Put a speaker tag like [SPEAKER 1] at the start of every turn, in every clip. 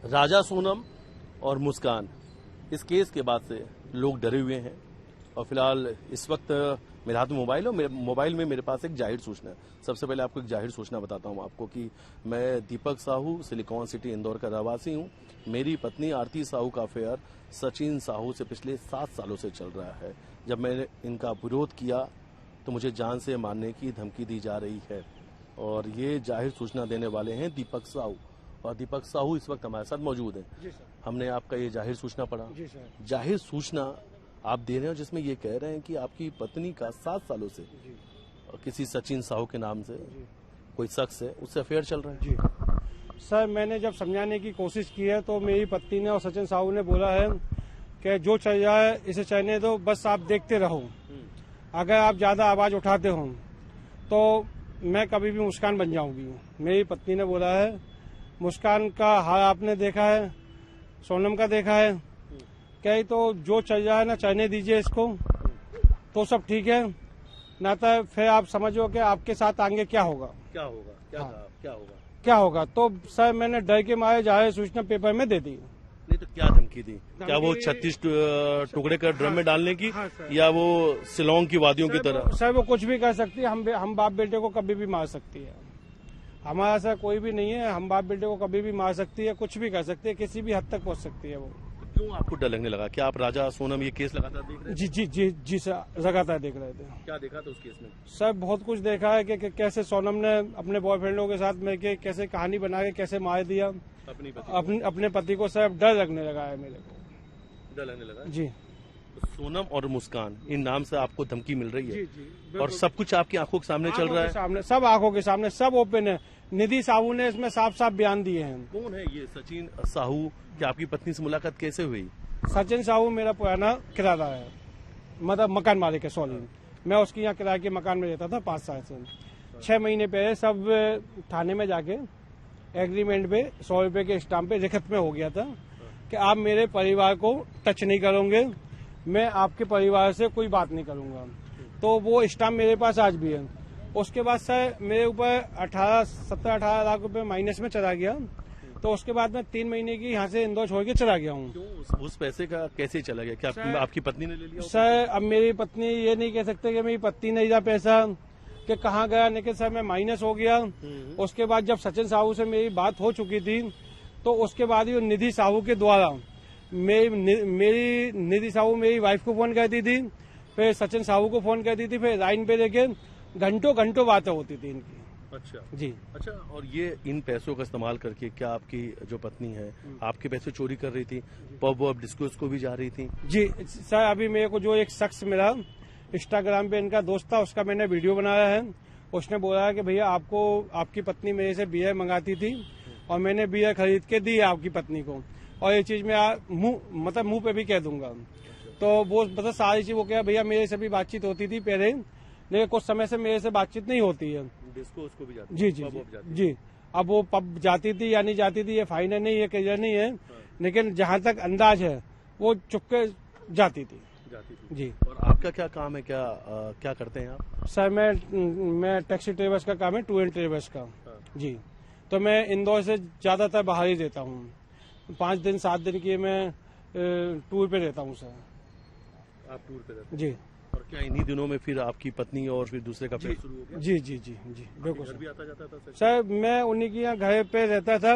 [SPEAKER 1] राजा सोनम और मुस्कान, इस केस के बाद से लोग डरे हुए हैं और फिलहाल इस वक्त मेरे हाथ में मोबाइल है। मोबाइल में मेरे पास एक जाहिर सूचना है। सबसे पहले आपको एक जाहिर सूचना बताता हूं आपको कि मैं दीपक साहू, सिलिकॉन सिटी इंदौर का रहवासी हूं। मेरी पत्नी आरती साहू का अफेयर सचिन साहू से पिछले 7 सालों से चल रहा है। जब मैंने इनका विरोध किया तो मुझे जान से मारने की धमकी दी जा रही है और ये जाहिर सूचना देने वाले हैं दीपक साहू, और दीपक साहू इस वक्त हमारे साथ मौजूद हैं। हमने आपका ये जाहिर सूचना पढ़ा। जाहिर सूचना आप दे रहे हो जिसमें ये कह रहे हैं कि आपकी पत्नी का 7 सालों से किसी सचिन साहू के नाम से कोई शख्स है, उससे अफेयर चल रहा है।
[SPEAKER 2] जी सर, मैंने जब समझाने की कोशिश की है तो मेरी पत्नी ने और सचिन साहू ने बोला है कि जो चल जाए इसे चलने दो, बस आप देखते रहो। अगर आप ज्यादा आवाज उठाते हो तो मैं कभी भी मुस्कान बन जाऊंगी। मेरी पत्नी ने बोला है मुस्कान का हाल आपने देखा है, सोनम का देखा है, कहीं तो जो चल जाए ना चलने दीजिए इसको, तो सब ठीक है, ना तो फिर आप समझो कि आपके साथ आगे क्या होगा।
[SPEAKER 1] क्या होगा?
[SPEAKER 2] क्या होगा? तो सर मैंने डर के मारे जाहिर सूचना पेपर में दे दी।
[SPEAKER 1] नहीं तो क्या धमकी दी? क्या वो 36 टुकड़े कर ड्रम में डालने की?
[SPEAKER 2] हाँ,
[SPEAKER 1] या वो शिलोंग की वादियों की तरह?
[SPEAKER 2] सर वो कुछ भी कर सकती है। हम बाप बेटे को कभी भी मार सकती है। हमारा ऐसा कोई भी नहीं है। हम बाप बेटे को कभी भी मार सकती है, कुछ भी कर सकती है, किसी भी हद तक पहुंच सकती है वो।
[SPEAKER 1] क्यों आपको डर लगने लगा? क्या आप राजा सोनम ये केस लगातार देख रहे थे?
[SPEAKER 2] जी सर, लगातार देख रहे थे।
[SPEAKER 1] क्या देखा था उस केस में?
[SPEAKER 2] सर बहुत कुछ देखा है कि कैसे सोनम ने अपने बॉयफ्रेंडों के साथ मिलकर कैसे कहानी बना के कैसे मार दिया अपने पति को। सर डर लगने लगा है मेरे को।
[SPEAKER 1] डर लगने लगा
[SPEAKER 2] जी।
[SPEAKER 1] तो सोनम और मुस्कान इन नाम से आपको धमकी मिल रही है?
[SPEAKER 2] जी,
[SPEAKER 1] और सब कुछ आपकी आंखों के सामने चल रहा है?
[SPEAKER 2] सामने, सब आंखों के सामने, सब ओपन है। निधि साहू ने इसमें साफ साफ बयान दिए हैं।
[SPEAKER 1] कौन है ये सचिन साहू? क्या आपकी पत्नी से मुलाकात कैसे हुई?
[SPEAKER 2] सचिन साहू मेरा पुराना किराएदार है, मतलब मकान मालिक है। सॉरी, मैं उसके यहाँ किराए के मकान में रहता था 5 साल से। 6 महीने पहले सब थाने में जाके एग्रीमेंट पे 100 रुपए के स्टाम्प पे लिखित में हो गया था कि आप मेरे परिवार को टच नहीं करोगे, मैं आपके परिवार से कोई बात नहीं करूंगा। तो वो स्टाम्प मेरे पास आज भी है। उसके बाद सर मेरे ऊपर 17-18 लाख रुपए माइनस में चला गया। तो उसके बाद मैं 3 महीने की यहाँ से इंदौर छोड़ के चला गया हूँ।
[SPEAKER 1] क्यों? उस पैसे का कैसे चला गया? क्या आपकी पत्नी ने ले लिया?
[SPEAKER 2] सर अब मेरी पत्नी ये नहीं कह सकते कि मेरी पत्नी ने दिया पैसा कि कहाँ गया, लेकिन सर मैं माइनस हो गया। उसके बाद जब सचिन साहू से मेरी बात हो चुकी थी तो उसके बाद ही निधि साहू के द्वारा मेरी निधि साहू मेरी वाइफ को फोन करती थी, फिर सचिन साहू को फोन करती थी, फिर लाइन पे लेके घंटों बातें होती थी इनकी।
[SPEAKER 1] अच्छा
[SPEAKER 2] जी।
[SPEAKER 1] अच्छा, और ये इन पैसों का इस्तेमाल करके क्या आपकी जो पत्नी है आपके पैसे चोरी कर रही थी? पब वब डिस्कोस को भी जा रही थी?
[SPEAKER 2] जी सर, अभी मेरे को जो एक शख्स मिला इंस्टाग्राम पे, इनका दोस्त था, उसका मैंने वीडियो बनाया है। उसने बोला है कि भैया आपको आपकी पत्नी मेरे से बियर मंगाती थी और मैंने बियर खरीद के दी आपकी पत्नी को, और ये चीज मैं मुंह पे भी कह दूंगा। तो वो मतलब सारी चीज वो क्या भैया मेरे से भी बातचीत होती थी पहले, लेकिन कुछ समय से मेरे से बातचीत नहीं होती है।
[SPEAKER 1] डिस्को उसको भी जाती?
[SPEAKER 2] जी। अब वो पब जाती थी या नहीं जाती थी ये फाइनल नहीं है, क्लियर नहीं है, लेकिन जहाँ तक अंदाज है वो चुपके जाती थी। जी।
[SPEAKER 1] और आपका क्या काम है? क्या करते हैं आप?
[SPEAKER 2] सर मैं टैक्सी ट्रेवल्स का काम है, टूर एंड ट्रेवल्स का। जी। तो मैं इंदौर से ज्यादातर बाहर ही रहता हूँ। 5 दिन 7 दिन की मैं टूर पे रहता हूँ सर।
[SPEAKER 1] आप टूर पे रहते हैं?
[SPEAKER 2] जी।
[SPEAKER 1] और क्या इन्हीं दिनों में फिर आपकी पत्नी और फिर दूसरे का प्यार शुरू हो गया?
[SPEAKER 2] जी बिल्कुल
[SPEAKER 1] घर भी आता जाता था
[SPEAKER 2] सर। मैं उन्हीं के यहाँ घर पे रहता था।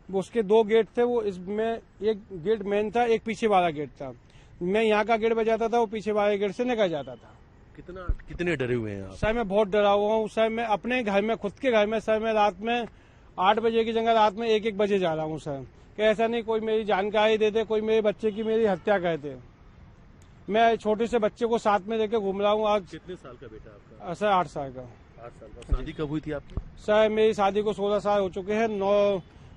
[SPEAKER 2] उसके 2 गेट थे, वो इसमें एक गेट मेन था, एक पीछे वाला गेट था। मैं यहाँ का गेट बजाता था, वो पीछे वाले गेट से निकल जाता था।
[SPEAKER 1] कितने डरे हुए हैं आप?
[SPEAKER 2] सर मैं बहुत डरा हुआ हूँ सर। मैं अपने घर में, खुद के घर में सर, मैं रात में 8 बजे की जगह रात में 1-1 बजे जा रहा हूँ सर, कि ऐसा नहीं कोई मेरी जानकारी दे दे, कोई मेरे बच्चे की मेरी हत्या कर दे। मैं छोटे से बच्चे को साथ में लेके घूम रहा हूँ आज।
[SPEAKER 1] कितने साल का बेटा आपका?
[SPEAKER 2] सर 8 साल का।
[SPEAKER 1] 8 साल का। शादी कब हुई थी आपकी?
[SPEAKER 2] सर मेरी शादी को 16 साल हो चुके हैं।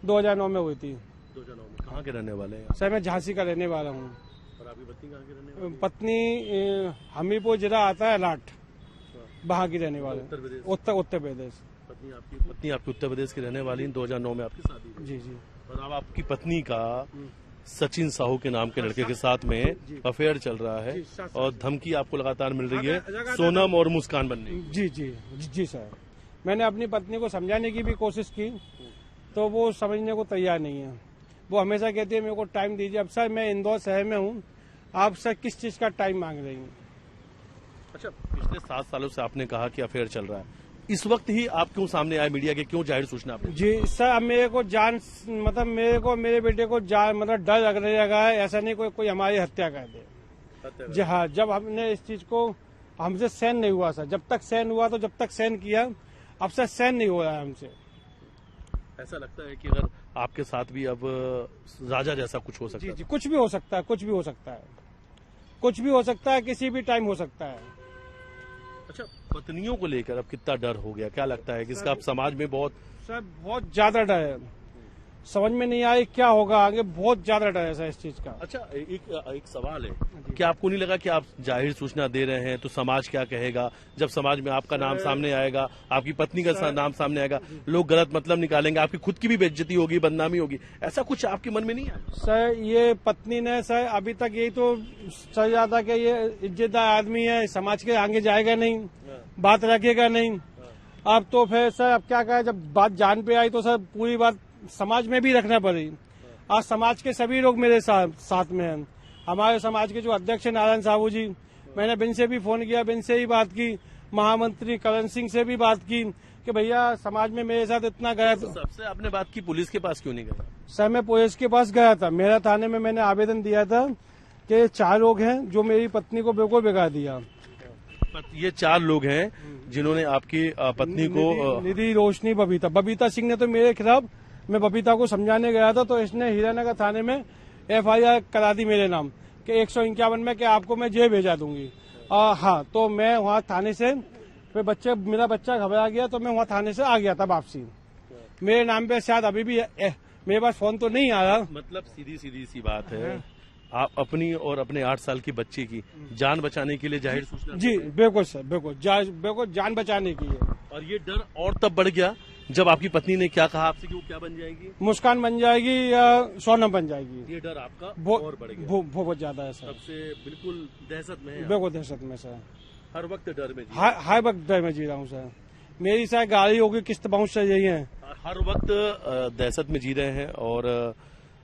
[SPEAKER 2] 2009 में हुई थी।
[SPEAKER 1] 2009 में। कहाँ के रहने वाले हैं?
[SPEAKER 2] सर मैं झांसी का रहने वाला हूँ।
[SPEAKER 1] और आपकी पत्नी कहाँ की रहने वाली है?
[SPEAKER 2] पत्नी हमीरपुर जिला आता है, लाट, वहाँ की रहने वाले। उत्तर प्रदेश।
[SPEAKER 1] पत्नी आपकी उत्तर प्रदेश की रहने वाली। 2009 में आपकी शादी हुई?
[SPEAKER 2] जी।
[SPEAKER 1] और अब आपकी पत्नी का सचिन साहू के नाम के लड़के के साथ में अफेयर चल रहा है और धमकी आपको लगातार मिल रही है सोनम और मुस्कान बनने की।
[SPEAKER 2] जी सर। मैंने अपनी पत्नी को समझाने की भी कोशिश की तो वो समझने को तैयार नहीं है। वो हमेशा कहती है मेरे को टाइम दीजिए। अब सर मैं इंदौर शहर में हूँ, आप सर किस चीज का टाइम मांग रही हैं?
[SPEAKER 1] अच्छा, पिछले 7 सालों से आपने कहा कि अफेयर चल रहा है, इस वक्त ही आप क्यों सामने आए मीडिया के, क्यों जाहिर सूचना आपने?
[SPEAKER 2] जी सर, अब मेरे को मेरे बेटे को मतलब डर लग रहा है, ऐसा नहीं कोई हमारी हत्या कर दे। जी हाँ, जब हमने इस चीज को हमसे सहन नहीं हुआ सर, जब तक सहन हुआ तो जब तक सहन किया, अब सर सहन नहीं हो रहा है हमसे।
[SPEAKER 1] ऐसा लगता है कि अगर आपके साथ भी अब राजा जैसा कुछ हो सकता है?
[SPEAKER 2] जी, कुछ भी हो सकता है, कुछ भी हो सकता है, कुछ भी हो सकता है, किसी भी टाइम हो सकता है।
[SPEAKER 1] अच्छा, पत्नियों को लेकर अब कितना डर हो गया, क्या लगता है कि इसका अब समाज में बहुत
[SPEAKER 2] ज्यादा डर है, समझ में नहीं आए क्या होगा आगे, बहुत ज्यादा डर है सर इस चीज का।
[SPEAKER 1] अच्छा, एक सवाल है, क्या आपको नहीं लगा कि आप जाहिर सूचना दे रहे हैं तो समाज क्या कहेगा? जब समाज में आपका नाम सामने आएगा, आपकी पत्नी का नाम सामने आएगा, लोग गलत मतलब निकालेंगे, आपकी खुद की भी बेइज्जती होगी, बदनामी होगी, ऐसा कुछ आपके मन में नहीं आया?
[SPEAKER 2] सर ये पत्नी ने सर अभी तक यही तो सर जाता कि ये इज्जतदार आदमी है, समाज के आगे जाएगा नहीं, बात रखेगा नहीं। अब तो फिर सर अब क्या कहे, जब बात जान पे आई तो सर पूरी बात समाज में भी रखना पड़ी। आज समाज के सभी लोग मेरे साथ में हैं। हमारे समाज के जो अध्यक्ष है नारायण साहू जी, मैंने बिन से भी फोन किया, बिन से ही बात की, महामंत्री करण सिंह से भी बात की कि भैया समाज में मेरे साथ इतना गया। तो
[SPEAKER 1] सबसे आपने बात की, पुलिस के पास क्यों नहीं गए?
[SPEAKER 2] सर मैं पुलिस के पास गया था, मेरा थाने में मैंने आवेदन दिया था कि 4 लोग हैं जो मेरी पत्नी को बिल्कुल बिगाड़ दिया।
[SPEAKER 1] ये 4 लोग हैं जिन्होंने आपकी पत्नी को
[SPEAKER 2] निधि, रोशनी, बबीता सिंह ने तो मेरे खिलाफ, मैं बबीता को समझाने गया था तो इसने हीरानगर थाने में FIR करा दी मेरे नाम कि 151 में कि आपको मैं जेल भेजा दूंगी। हाँ, तो मैं वहाँ थाने से फिर मेरा बच्चा घबरा गया तो मैं वहाँ थाने से आ गया था वापसी। मेरे नाम पे शायद अभी भी मेरे पास फोन तो नहीं आ रहा।
[SPEAKER 1] मतलब सीधी सी बात है, आप अपनी और अपने 8 साल की बच्ची की जान बचाने के लिए जाहिर सूचना?
[SPEAKER 2] जी बिल्कुल सर, बिल्कुल जान बचाने की है।
[SPEAKER 1] और ये डर और तब बढ़ गया जब आपकी पत्नी ने क्या कहा आपसे कि वो क्या बन जाएगी?
[SPEAKER 2] मुस्कान बन जाएगी या सोनम बन जाएगी।
[SPEAKER 1] ये डर आपका और बढ़ गया?
[SPEAKER 2] बहुत ज्यादा है सर,
[SPEAKER 1] सबसे बिल्कुल दहशत में है?
[SPEAKER 2] बिल्कुल दहशत में सर,
[SPEAKER 1] हर वक्त डर में
[SPEAKER 2] हर वक्त डर में जी रहा हूँ सर। मेरी शायद गाड़ी होगी, किस्त बाउंस चल रही है,
[SPEAKER 1] हर वक्त दहशत में जी रहे हैं। और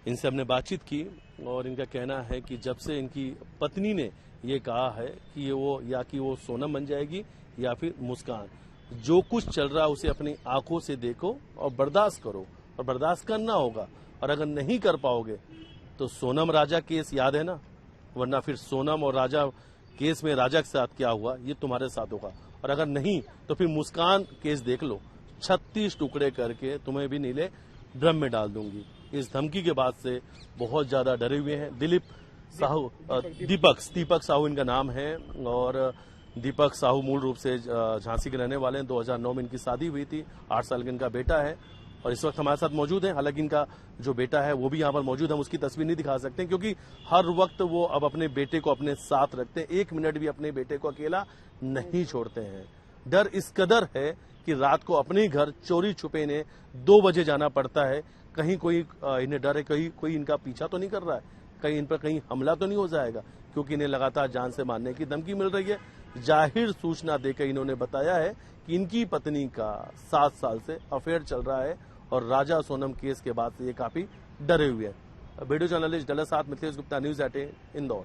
[SPEAKER 1] इनसे हमने बातचीत की और इनका कहना है कि जब से इनकी पत्नी ने ये कहा है कि वो सोनम बन जाएगी या फिर मुस्कान, जो कुछ चल रहा है उसे अपनी आंखों से देखो और बर्दाश्त करो, और बर्दाश्त करना होगा। और अगर नहीं कर पाओगे तो सोनम राजा केस याद है ना, वरना फिर सोनम और राजा केस में राजा के साथ क्या हुआ ये तुम्हारे साथ होगा। और अगर नहीं तो फिर मुस्कान केस देख लो, 36 टुकड़े करके तुम्हें भी नीले ड्रम में डाल दूंगी। इस धमकी के बाद से बहुत ज्यादा डरे हुए हैं। दीपक साहू इनका नाम है और दीपक साहू मूल रूप से झांसी के रहने वाले हैं। 2009 में इनकी शादी हुई थी, 8 साल का इनका बेटा है और इस वक्त हमारे साथ मौजूद है। हालांकि इनका जो बेटा है वो भी यहाँ पर मौजूद है, हम उसकी तस्वीर नहीं दिखा सकते क्योंकि हर वक्त वो अब अपने बेटे को अपने साथ रखते हैं, 1 मिनट भी अपने बेटे को अकेला नहीं छोड़ते हैं। डर इस कदर है कि रात को अपने घर चोरी छुपे इन्हें 2 बजे जाना पड़ता है। कहीं कोई इन्हें डर है, कहीं कोई इनका पीछा तो नहीं कर रहा है, कहीं इन पर कहीं हमला तो नहीं हो जाएगा, क्योंकि इन्हें लगातार जान से मारने की धमकी मिल रही है। जाहिर सूचना देकर इन्होंने बताया है कि इनकी पत्नी का 7 साल से अफेयर चल रहा है और राजा सोनम केस के बाद से ये काफी डरे हुए हैं। वीडियो जर्नलिस्ट डलर साथ मिथिलेश गुप्ता, न्यूज़ 18 इंदौर।